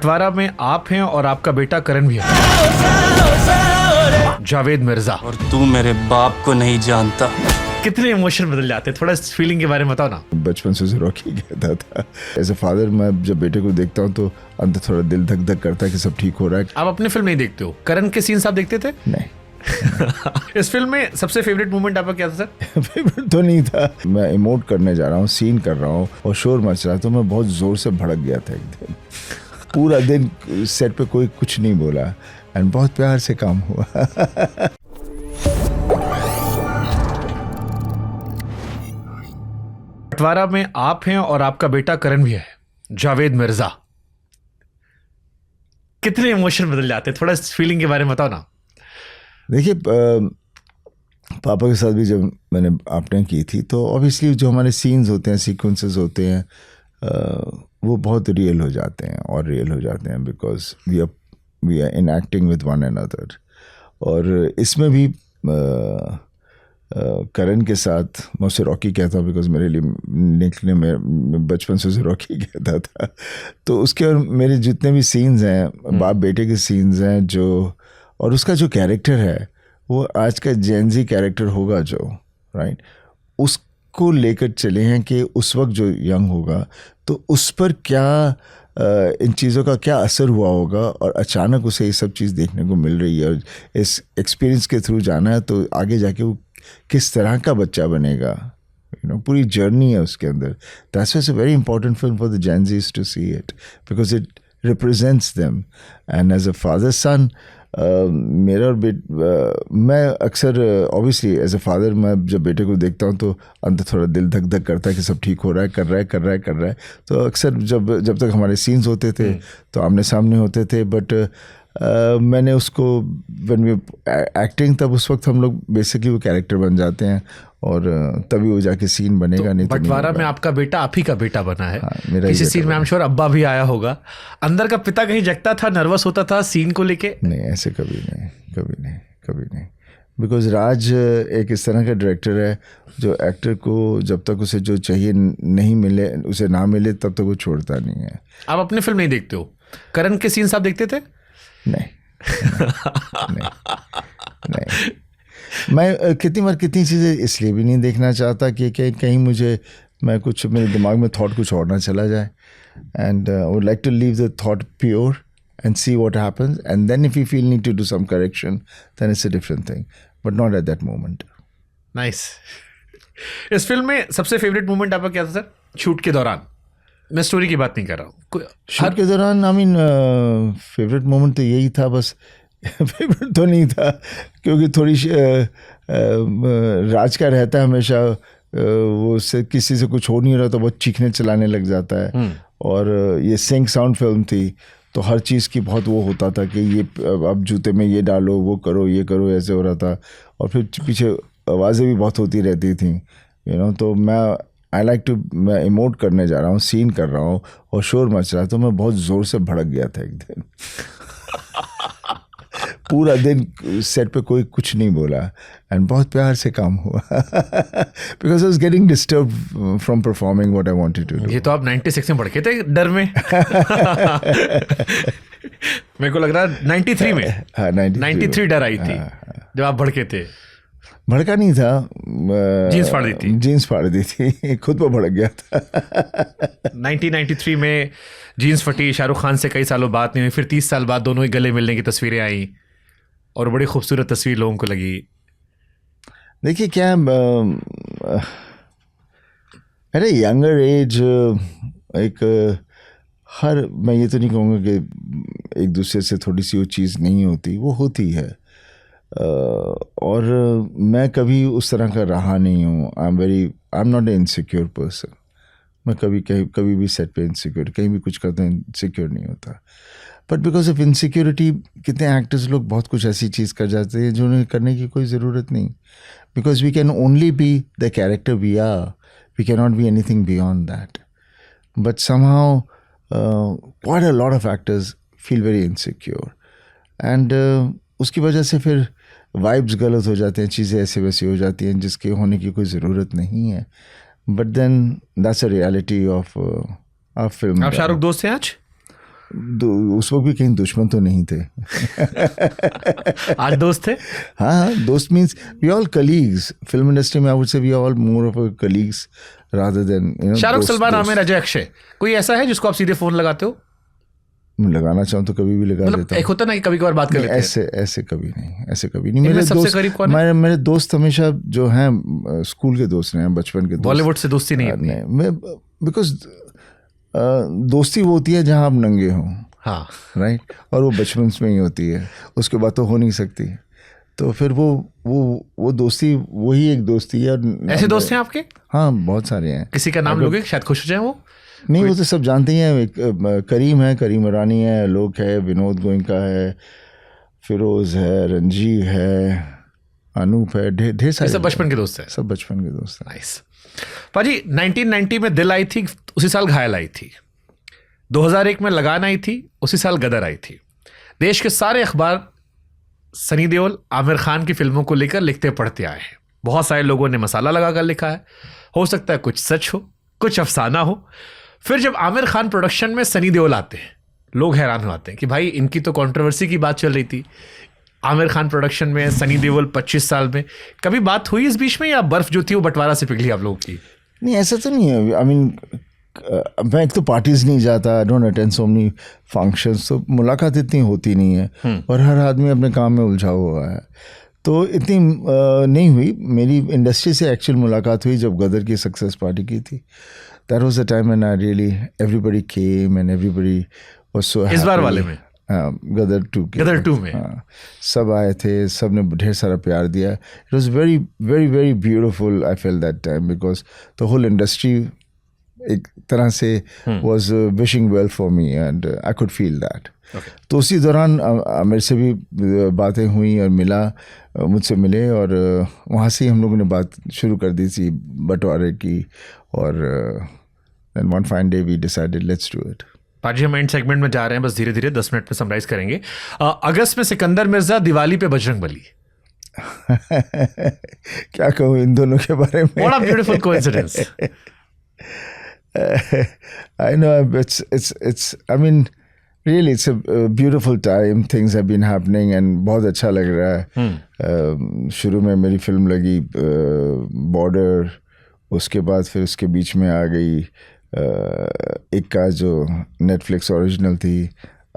बंटवारा में आप हैं और आपका बेटा करण भी है, जावेद मिर्जा। और तू मेरे बाप को नहीं जानता। कितने इमोशन बदल जाते हैं, थोड़ा इस फीलिंग के बारे में बताओ ना। बचपन से रॉकी कहता था, एज ए फादर मैं जब बेटे को देखता हूँ तो अंदर थोड़ा दिल धक धक करता है कि सब ठीक हो रहा है। आप अपनी फिल्म नहीं देखते हो, करण के सीन्स आप देखते थे? नहीं। इस फिल्म में सबसे फेवरेट मोमेंट आपका क्या था सर? फेवरेट तो नहीं था, मैं इमोट करने जा रहा हूँ, सीन कर रहा हूँ और शोर मच रहा, तो मैं बहुत जोर से भड़क गया था एक दिन। पूरा दिन सेट पे कोई कुछ नहीं बोला एंड बहुत प्यार से काम हुआ। बंटवारा में आप हैं और आपका बेटा करण भी है, जावेद मिर्जा। कितने इमोशन बदल जाते हैं, थोड़ा इस फीलिंग के बारे में बताओ ना। देखिए पापा के साथ भी जब मैंने एक्टिंग की थी तो ऑब्वियसली जो हमारे सीन्स होते हैं, सीक्वेंसेस होते हैं, वो बहुत रियल हो जाते हैं और रियल हो जाते हैं because we are interacting with one another. और इसमें भी करण के साथ मैं उसे रॉकी कहता हूँ बिकॉज मेरे लिए निकलने में बचपन से उसे रॉकी कहता था। तो उसके और मेरे जितने भी सीन्स हैं, बाप बेटे के सीन्स हैं जो, और उसका जो कैरेक्टर है वो आज का जेनजी कैरेक्टर होगा जो, राइट, उसको लेकर चले हैं कि उस वक्त जो यंग होगा तो उस पर क्या इन चीज़ों का क्या असर हुआ होगा और अचानक उसे ये सब चीज़ देखने को मिल रही है और इस एक्सपीरियंस के थ्रू जाना है तो आगे जाके वो किस तरह का बच्चा बनेगा, पूरी जर्नी है उसके अंदर। That's why a very important film for the Gen Zs to see it because it represents them and as a father son मेरा और मैं अक्सर ऑब्वियसली एज ए फादर मैं जब बेटे को देखता हूँ तो अंदर थोड़ा दिल धक धक करता है कि सब ठीक हो रहा है, कर रहा है। तो अक्सर जब तक हमारे सीन्स होते थे तो आमने सामने होते थे, बट मैंने उसको व्हेन वी एक्टिंग तब उस वक्त हम लोग बेसिकली वो कैरेक्टर बन जाते हैं और तभी वो जाके सीन बनेगा। नहीं तो बंटवारा में आपका बेटा आप ही का बेटा बना है। हाँ, मेरा किसी सीन में आई एम श्योर अब्बा भी आया होगा, अंदर का पिता कहीं जगता था, नर्वस होता था सीन को लेके? नहीं, ऐसे कभी नहीं बिकॉज राज एक इस तरह का डायरेक्टर है जो एक्टर को जब तक उसे जो चाहिए नहीं मिले, उसे ना मिले, तब तक वो छोड़ता नहीं है। आप अपनी फिल्म नहीं देखते हो, करण के सीन्स आप देखते थे? नहीं। मैं कितनी बार कितनी चीज़ें इसलिए भी नहीं देखना चाहता कि कहीं मेरे दिमाग में थॉट कुछ और ना चला जाए and would like to leave the thought pure and see what happens, and then if you feel need to do some correction then it's a different thing, but not at that moment. Nice. इस film में सबसे favourite moment आपका क्या था sir shoot के दौरान? मैं story की बात नहीं कर रहा हूँ, शूट के दौरान। आई मीन फेवरेट मोमेंट तो यही था बस। फेवरेट तो नहीं था क्योंकि थोड़ी राज का रहता है हमेशा, वो से किसी से कुछ हो नहीं रहा तो बहुत चीखने चलाने लग जाता है। और ये सिंक साउंड फिल्म थी तो हर चीज़ की बहुत वो होता था कि ये अब जूते में ये डालो, वो करो, ये करो, ऐसे हो रहा था। और फिर पीछे आवाज़ें भी बहुत होती रहती थी, तो मैं इमोट करने जा रहा हूँ, सीन कर रहा हूँ और शोर मच रहा, तो मैं बहुत ज़ोर से भड़क गया था एक दिन। पूरा दिन सेट पे कोई कुछ नहीं बोला एंड बहुत प्यार से काम हुआ because I was getting disturb from performing what I wanted to do. ये तो आप 96 में भड़के थे डर में। मेरे को लग रहा है 93 में। हाँ, 93 डर आई थी जब आप भड़के थे। भड़का नहीं था, जीन्स फाड़ दी थी खुद पर भड़क गया था। 1993 में जीन्स फटी, शाहरुख खान से कई सालों बात नहीं हुई, फिर 30 साल बाद दोनों ही गले मिलने की तस्वीरें आई और बड़ी खूबसूरत तस्वीर लोगों को लगी। देखिए क्या अरे यंगर एज मैं ये तो नहीं कहूँगा कि एक दूसरे से थोड़ी सी वो चीज़ नहीं होती, वो होती है। और मैं कभी उस तरह का रहा नहीं हूँ। I am not a insecure person. मैं कभी भी सेट पे इनसिक्योर, कहीं भी कुछ करता हूँ इनसिक्योर नहीं होता। बट बिकॉज ऑफ इनसिक्योरिटी कितने एक्टर्स लोग बहुत कुछ ऐसी चीज़ कर जाते हैं जो उन्हें करने की कोई ज़रूरत नहीं, because we can only be the character we are, we can not be anything beyond that. But somehow quite a lot of actors feel very insecure and उसकी वजह से फिर वाइब्स गलत हो जाते हैं, चीज़ें ऐसे वैसी हो जाती हैं जिसके होने की कोई ज़रूरत नहीं है। But then that's a reality of film. आप शाहरुख दोस्त हैं आज? उस वक्त भी कहीं दुश्मन तो नहीं थे। आज दोस्त थे? हाँ, दोस्त means we all colleagues. Film industry में I would say we all more of colleagues rather than Shahrukh, Salman, Aamir, Ajay, Akshay, कोई ऐसा है जिसको आप सीधे फोन लगाते हो? लगाना चाहूँ तो कभी भी लगा देता हूँ। एक होता ना कि कभी कभार बात कर लेते हैं। ऐसे कभी नहीं। मेरे सबसे करीब कौन है? मेरे दोस्त हमेशा जो हैं स्कूल के दोस्त हैं, बचपन के दोस्त। बॉलीवुड से दोस्ती नहीं है? मैं बिकॉज दोस्ती वो होती है जहाँ आप नंगे हों। हाँ, राइट। और वो बचपन में ही होती है, उसके बाद तो हो नहीं सकती। तो फिर वो दोस्ती वही एक दोस्ती है। ऐसे दोस्त हैं आपके? हाँ, बहुत सारे हैं। किसी का नाम लोगे, शायद खुश हो जाए वो? नहीं, वो तो सब जानते ही हैं। करीम है, करीम ईरानी है, लोक है, विनोद गोयनका है, फिरोज है, रंजीव है, अनूप है, ढेर सारे। सब बचपन के दोस्त हैं? सब बचपन के दोस्त हैं। नाइस। पाजी, 1990 में दिल आई थी, उसी साल घायल आई थी। 2001 में लगान आई थी, उसी साल गदर आई थी। देश के सारे अखबार सनी देओल, आमिर खान की फिल्मों को लेकर लिखते पढ़ते आए हैं। बहुत सारे लोगों ने मसाला लगाकर लिखा है। हो सकता है कुछ सच हो, कुछ अफसाना हो। फिर जब आमिर खान प्रोडक्शन में सनी देओल आते हैं, लोग हैरान हो आते हैं कि भाई इनकी तो कंट्रोवर्सी की बात चल रही थी, आमिर खान प्रोडक्शन में सनी देओल 25 साल में। कभी बात हुई इस बीच में, या बर्फ जो थी वो बंटवारा से पिघली आप लोगों की? नहीं, ऐसा तो नहीं है। आई मीन, मैं एक तो पार्टीज नहीं जाता, I don't attend so many functions, तो मुलाकात इतनी होती नहीं है। और हर आदमी अपने काम में उलझा हुआ है, तो इतनी नहीं हुई। मेरी इंडस्ट्री से एक्चुअल मुलाकात हुई जब गदर की सक्सेस पार्टी की थी। That was the time when I really everybody came and everybody was so happy. इस बार वाले में? गदर 2 में। हाँ, सब आए थे, सब ने ढेर सारा प्यार दिया। It was very very very beautiful. I felt that time because the whole industry एक तरह से was wishing well for me and I could feel that. तो उसी दौरान मेरे से भी बातें हुई और मुझसे मिले, और वहाँ से ही हम लोगों ने बात शुरू कर दी थी बंटवारे की। और then one fine day we decided let's do it. पाजी, हम एंड सेगमेंट में जा रहे हैं, बस धीरे धीरे 10 मिनट में समराइज करेंगे। अगस्त में सिकंदर मिर्जा, दिवाली पे बजरंग बली। क्या कहूँ इन दोनों के बारे में। What a beautiful coincidence. I know it's I mean really it's a beautiful time. Things have been happening and बहुत अच्छा लग रहा है। शुरू में मेरी फिल्म लगी बॉर्डर, उसके बाद फिर उसके बीच में आ गई एक का जो नेटफ्लिक्स ओरिजिनल थी,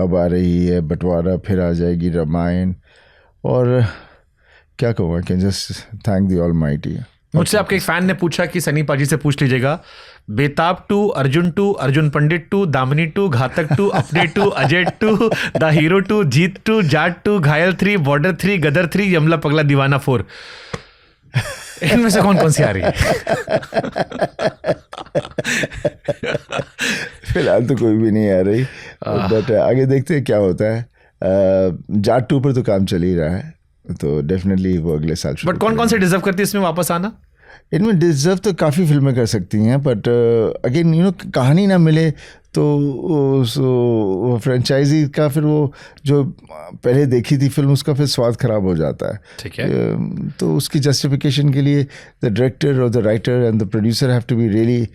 अब आ रही है बंटवारा, फिर आ जाएगी रामायण। और क्या कहूँ, I can just thank the almighty. मुझसे आपके एक फैन ने पूछा कि सनी पाजी से पूछ लीजिएगा, बेताब 2, अर्जुन 2, अर्जुन पंडित 2, दामिनी 2, घातक 2, अपने 2, अजय 2, द हीरो 2, जीत 2, जाट 2, घायल 3, बॉर्डर 3, गदर 3, यमला पगला दीवाना 4, इनमें से कौन कौन सी आ रही है? फिलहाल तो कोई भी नहीं आ रही, बट आगे देखते हैं क्या होता है। जाट 2 पर तो काम चल ही रहा है, तो डेफिनेटली वो अगले साल। बट कौन कौन से डिजर्व करती है इसमें वापस आना? इनमें डिजर्व तो काफ़ी फिल्में कर सकती हैं, बट अगेन कहानी ना मिले तो फ्रेंचाइजी का फिर वो जो पहले देखी थी फिल्म उसका फिर स्वाद खराब हो जाता है। ठीक है। तो उसकी जस्टिफिकेशन के लिए द डायरेक्टर और the writer and the producer have to be really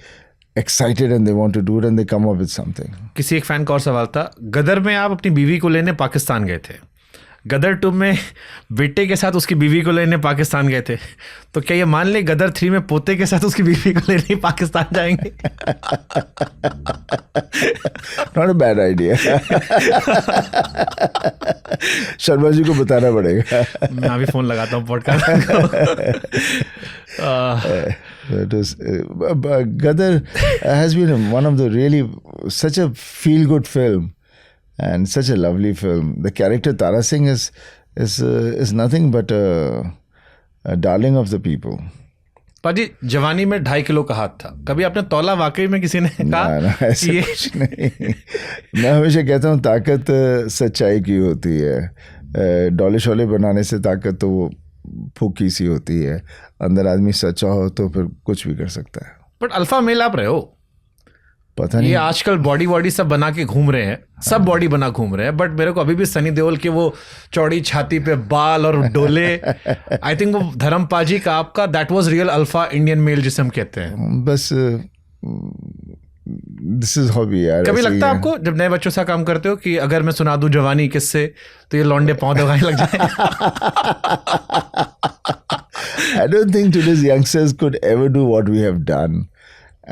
excited and they want to do it and they come up with something. किसी एक फैन का और सवाल था, गदर में आप अपनी बीवी को लेने पाकिस्तान गए थे, गदर 2 में बेटे के साथ उसकी बीवी को लेने पाकिस्तान गए थे, तो क्या ये मान ले गदर 3 में पोते के साथ उसकी बीवी को लेने पाकिस्तान जाएंगे? Not a bad idea. Sharma ji को बताना पड़ेगा। मैं अभी फोन लगाता हूँ podcast. Gadar has been one of the really such a feel good film and such a lovely film. The character Tara Singh is nothing but a darling of the people. पाजी, जवानी में 2.5 किलो का हाथ था, कभी आपने तौला वाकई में किसी ने कहा? ना, ऐसे ये कुछ नहीं। मैं हमेशा कहता हूँ ताकत सच्चाई की होती है। डोले शोले बनाने से ताकत तो वो फूकी सी होती है, अंदर आदमी सच्चा हो तो फिर कुछ भी कर सकता है। बट अल्फा मेल आप रहे हो, पता ये नहीं। आजकल बॉडी सब बना के घूम रहे हैं, सब बॉडी बना घूम रहे हैं, बट मेरे को अभी भी सनी देओल के वो चौड़ी छाती पे बाल और डोले, आई थिंक वो धर्म पाजी का आपका that was real alpha Indian male जिसे हम कहते हैं। बस दिस इज हॉबी यार. कभी ऐसे ही लगता है है. आपको जब नए बच्चों से काम करते हो कि अगर मैं सुना दूं जवानी किससे तो ये लौंडे पाँव दबाने लग जाए? I don't think today's youngsters could ever do what we have done.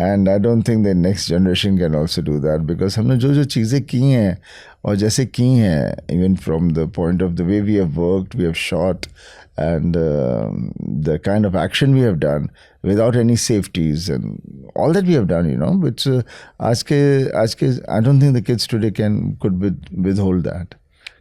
And I don't think the next generation can also do that, because हमने जो चीज़ें की हैं और जैसे की हैं, even from the point of the way we have worked, we have shot, and the kind of action we have done without any safeties and all that we have done, which आज के I don't think the kids today could withhold that.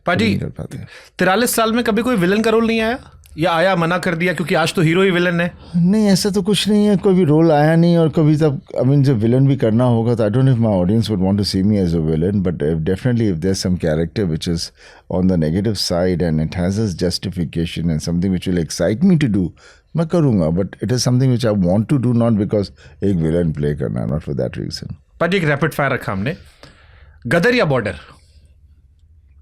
पाजी, नहीं कर पाते. 43 साल में कभी कोई विलन का रोल नहीं आया, या आया मना कर दिया क्योंकि आज तो हीरो ही विलन है? नहीं, ऐसा तो कुछ नहीं है. कोई भी रोल आया नहीं. और कभी तब जब विलन भी करना होगा तो I don't know if my audience would want to see me as a villain, but definitely if there is some character which is on the negative side and it has a justification and something which will excite me to do, मैं करूँगा. But it is something which I want to do, not because एक villain play करना, not for that reason. Paaji, एक rapid fire रखा हमने, गदर या Border,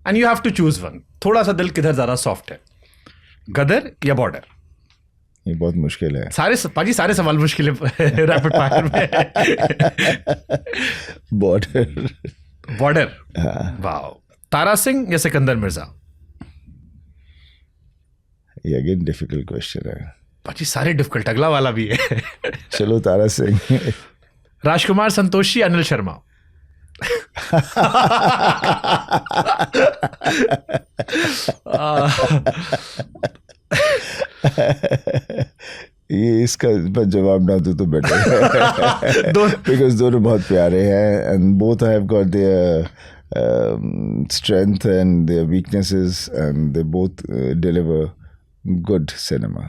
and you have to choose one. थोड़ा सा दिल किधर ज्यादा सॉफ्ट है, गदर या बॉर्डर? ये बहुत मुश्किल है. पाजी सारे सवाल मुश्किल है रैपिड फायर में. Border. Border. Wow. Tara Singh या सिकंदर मिर्जा? ये अगेन डिफिकल्ट क्वेश्चन है. पाजी सारे डिफिकल्ट, अगला वाला भी है. चलो तारा सिंह. राजकुमार संतोषी, अनिल शर्मा? ये इसका जवाब ना दो तो बेटर है. बिकॉज दोनों बहुत प्यारे हैं and both have got their strength and their weaknesses, and they both deliver good cinema.